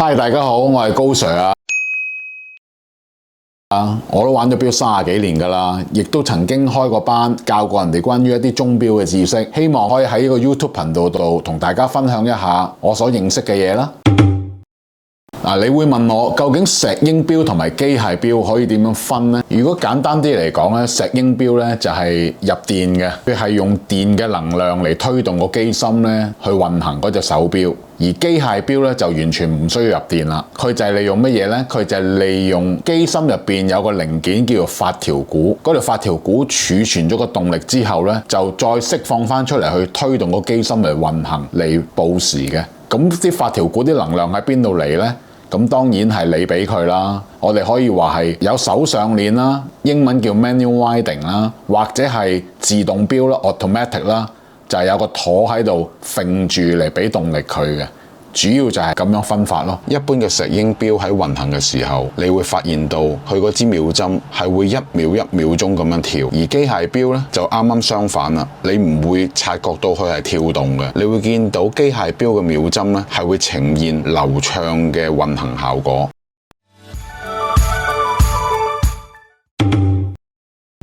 Hi， 大家好，我係高 Sir 啊。我都玩咗錶30幾年㗎啦，亦都曾經開過班教過人哋關於一啲鐘錶嘅知識，希望可以喺呢個 YouTube 頻道度同大家分享一下我所認識嘅嘢啦。你會問我究竟石英錶同埋機械錶可以點樣分呢？如果簡單啲嚟講咧，石英錶咧就係入電嘅，佢係用電嘅能量嚟推動個機芯咧去運行嗰隻手錶。而機械錶咧就完全唔需要入電啦，佢就係利用乜嘢咧？佢就係利用機芯入邊有個零件叫做發條股，嗰條發條股儲存咗個動力之後咧，就再釋放翻出嚟去推動個機芯嚟運行嚟報時嘅。咁啲發條股啲能量喺邊度嚟咧？咁當然係你俾佢啦，我哋可以話係有手上鏈啦，英文叫 manual winding 啦，或者係自動錶啦 automatic 啦，就係有個舵喺度揈住嚟俾動力佢嘅，主要就係咁樣分法咯。一般嘅石英錶喺運行嘅時候，你會發現到佢嗰支秒針係會一秒一秒鐘咁樣跳，而機械錶咧就啱啱相反啦，你唔會察覺到佢係跳動嘅，你會見到機械錶嘅秒針咧係會呈現流暢嘅運行效果。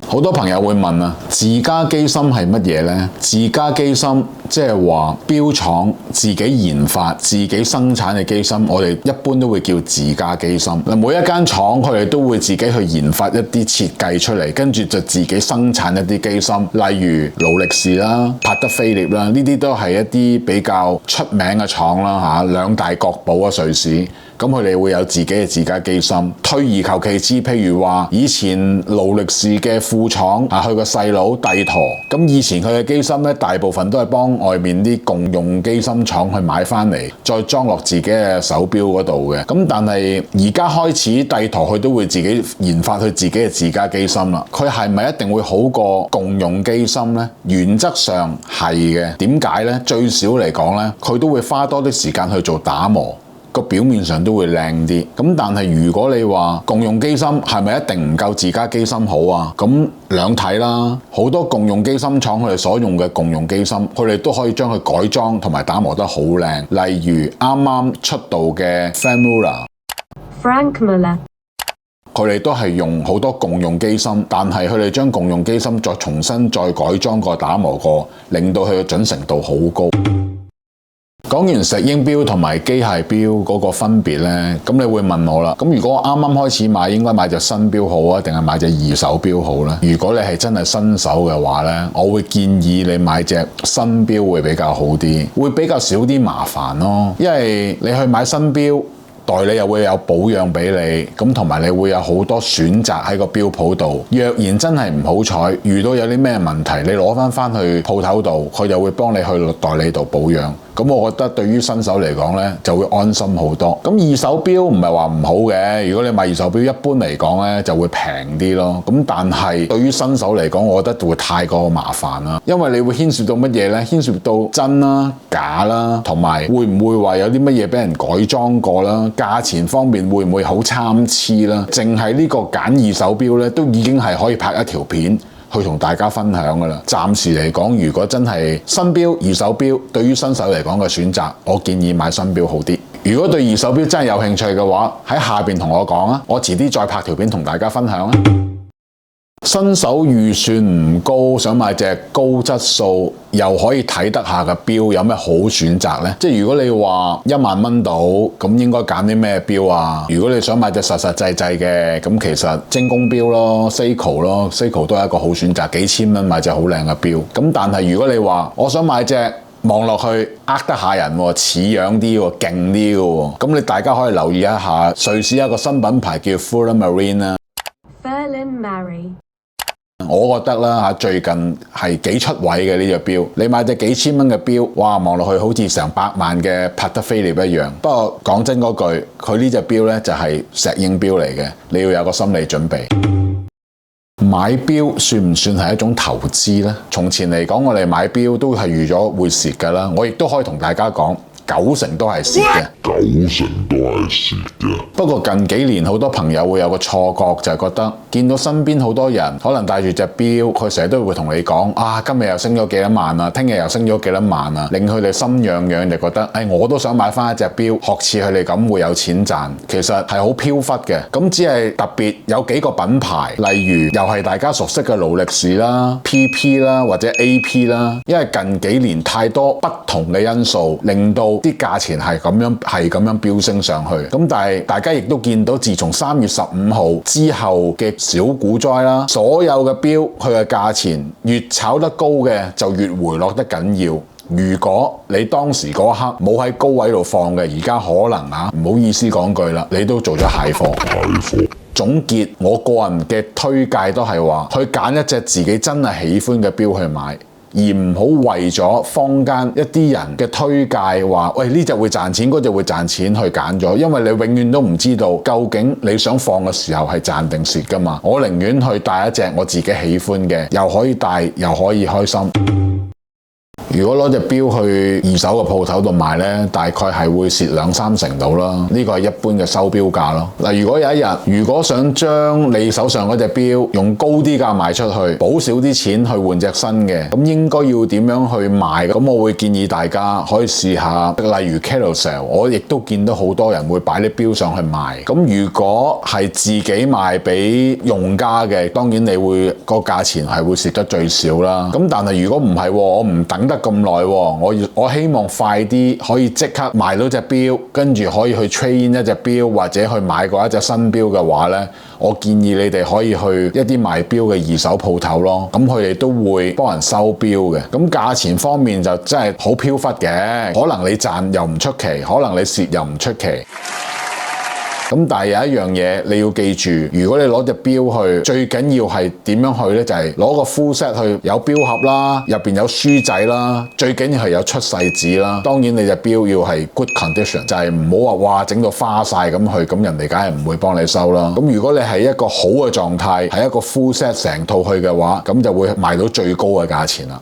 好多朋友會問啊，自家機芯係乜嘢呢？自家機芯即係話錶廠自己研發、自己生產嘅機芯，我哋一般都會叫自家機芯。每一間廠佢哋都會自己去研發一啲設計出嚟，跟住就自己生產一啲機芯，例如勞力士啦、帕德菲列啦，呢啲都係一啲比較出名嘅廠啦嚇，兩大國寶啊，瑞士。咁佢哋會有自己嘅自家機芯。退而求其次，譬如話以前勞力士嘅副廠佢個細佬帝陀，咁以前佢嘅機芯咧，大部分都係幫外面啲共用機芯廠去買翻嚟，再裝落自己嘅手錶嗰度嘅。咁但係而家開始，帝陀佢都會自己研發佢自己嘅自家機芯啦。佢係咪一定會好過共用機芯呢？原則上係嘅。點解呢？最少嚟講呢，佢都會花多啲時間去做打磨。個表面上都會靚啲，咁但係如果你話共用機芯係咪一定唔夠自家機芯好啊？咁兩睇啦，好多共用機芯廠佢哋所用嘅共用機芯，佢哋都可以將佢改裝同埋打磨得好靚，例如啱啱出道嘅 Frank Muller，佢哋都係用好多共用機芯，但係佢哋將共用機芯再重新再改裝過、打磨過，令到佢嘅準程度好高。講完石英錶同埋機械錶嗰個分別呢，咁你會問我啦。咁如果我啱啱開始買，應該買隻新錶好啊，定係買隻二手錶好呢？如果你係真係新手嘅話呢，我會建議你買隻新錶會比較好啲，會比較少啲麻煩咯。因為你去買新錶，代理又會有保養俾你，咁同埋你會有好多選擇喺個錶鋪度。若然真係唔好彩，遇到有啲咩問題，你攞翻去鋪頭度，佢就會幫你去代理度保養。咁我覺得對於新手嚟講呢，就會安心好多。咁二手錶唔係話唔好嘅，如果你買二手錶，一般嚟講呢就會平啲咯。咁但係對於新手嚟講，我覺得會太過麻煩啦，因為你會牽涉到乜嘢呢？牽涉到真啦、假啦，同埋會唔會話有啲乜嘢俾人改裝過啦？價錢方面會唔會好參差啦？淨係呢個揀二手錶呢，都已經係可以拍一條片去同大家分享㗎啦。暫時嚟講，如果真係新錶、二手錶，對於新手嚟講嘅選擇，我建議買新錶好啲。如果對二手錶真係有興趣嘅話，喺下邊同我講啊，我遲啲再拍條片同大家分享啊。新手預算唔高，想買隻高質素又可以睇得下嘅錶，有咩好選擇呢？即係如果你話1萬蚊到，咁應該揀啲咩錶啊？如果你想買隻實實際際嘅，咁其實精工錶咯 Seiko 咯 Seiko 都係一個好選擇，幾千蚊買隻好靚嘅錶。咁但係如果你話我想買隻望落去得下人喎，似樣啲喎，勁啲嘅喎，咁你大家可以留意一下瑞士一個新品牌叫 Furlan Marine 啦。我覺得啦嚇，最近係幾出位嘅呢隻錶。你買隻幾千蚊嘅錶，哇，望落去好似成百萬嘅帕德菲列一樣。不過講真嗰句，佢呢隻錶呢就係石英錶嚟嘅，你要有個心理準備。買錶算唔算係一種投資呢？從前嚟講，我哋買錶都係預咗會蝕㗎啦。我亦都可以同大家講， 90%都係蝕嘅。90%都係蝕嘅。不過近幾年好多朋友會有個錯覺，就係覺得見到身邊好多人可能戴住隻錶，佢成日都會同你講啊，今日又升咗幾多萬啊，聽日又升咗幾多萬啊，令佢哋心癢癢，就覺得我都想買翻一隻錶，學似佢哋咁會有錢賺。其實係好飄忽嘅，咁只係特別有幾個品牌，例如又係大家熟悉嘅勞力士啦、PP 啦或者 AP 啦，因為近幾年太多不同嘅因素，令到啲價錢係咁樣飆升上去。咁但係大家亦都見到，自從3月15號之後嘅小股災啦，所有嘅錶佢嘅價錢越炒得高嘅就越回落得緊要。如果你當時嗰一刻冇喺高位度放嘅，而家可能唔好意思講句啦，你都做咗蟹貨。總結，我個人嘅推介都係話，去揀一隻自己真係喜歡嘅錶去買，而唔好為咗坊間一啲人嘅推介話，喂，呢隻會賺錢，嗰隻會賺錢去揀咗，因為你永遠都唔知道究竟你想放嘅時候係賺定蝕㗎嘛。我寧願去帶一隻我自己喜歡嘅，又可以戴又可以開心。如果攞隻錶去二手嘅鋪頭度賣呢，大概係會蝕2-3成到啦。呢個係一般嘅收錶價咯。嗱，如果有一日，如果想將你手上嗰隻錶用高啲價賣出去，補少啲錢去換隻新嘅，咁應該要點樣去賣？咁我會建議大家可以試下，例如 Carousell，我亦都見到好多人會擺啲錶上去賣。咁如果係自己賣俾用家嘅，當然你會個價錢係會蝕得最少啦。咁但係如果唔係，我唔等得咁耐，我希望快啲可以即刻賣到隻錶，跟住可以去 trade in 一隻錶或者去買過一隻新錶嘅話呢，我建議你哋可以去一啲賣錶嘅二手鋪頭咯。咁佢哋都會幫人收錶嘅。咁價錢方面就真係好飄忽嘅，可能你賺又唔出奇，可能你蝕又唔出奇。咁但係有一樣嘢你要記住，如果你攞隻錶去，最緊要係點樣去呢？就係攞個 full set 去，有錶盒啦，入邊有書仔啦，最緊要係有出世紙啦。當然你隻錶要係 good condition，就係唔好話哇整到花晒咁去，咁人哋梗係唔會幫你收啦。咁如果你係一個好嘅狀態，係一個 full set 成套去嘅話，咁就會賣到最高嘅價錢啦。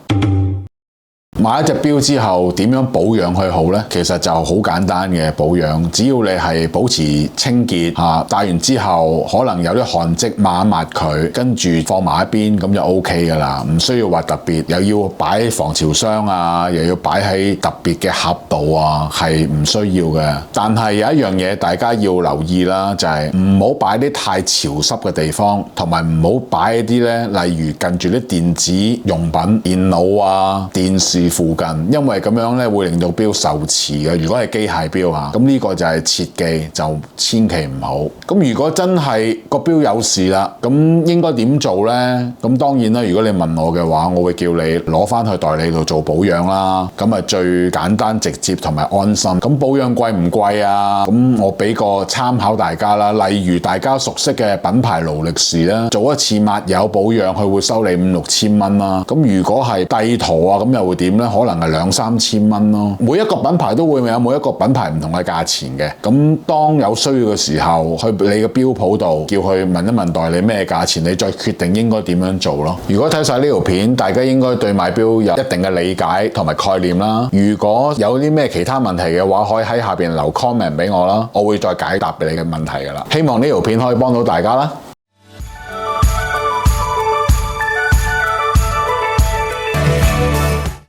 買一隻錶之後點樣保養佢好呢？其實就好簡單嘅保養，只要你係保持清潔戴完之後可能有啲汗漬抹一抹佢，跟住放埋一邊，咁就 OK 噶啦，唔需要話特別又要擺喺防潮箱啊，又要擺喺特別嘅盒度啊，係唔需要嘅。但係有一樣嘢大家要留意啦，就係唔好擺啲太潮濕嘅地方，同埋唔好擺一啲呢，例如近住啲電子用品、電腦啊、電視附近，因為咁樣咧會令到錶受磁嘅。如果係機械錶咁呢個就係切記，就千祈唔好。咁如果真係個錶有事啦，咁應該點做呢？咁當然啦，如果你問我嘅話，我會叫你攞翻去代理度做保養啦。咁啊最簡單直接同埋安心。咁保養貴唔貴啊？咁我俾個參考大家啦。例如大家熟悉嘅品牌勞力士啦，做一次抹油保養，佢會收你5-6千蚊啦。咁如果係帝圖咁又會點呢？可能係2-3千蚊咯。每一個品牌都會有每一個品牌唔同嘅價錢嘅。咁當有需要嘅時候，去你嘅錶鋪度叫佢問一問代理咩價錢，你再決定應該點樣做咯。如果睇晒呢條片，大家應該對買錶有一定嘅理解同埋概念啦。如果有啲咩其他問題嘅話，可以喺下邊留 comment 俾我啦，我會再解答你嘅問題噶啦。希望呢條片可以幫到大家啦。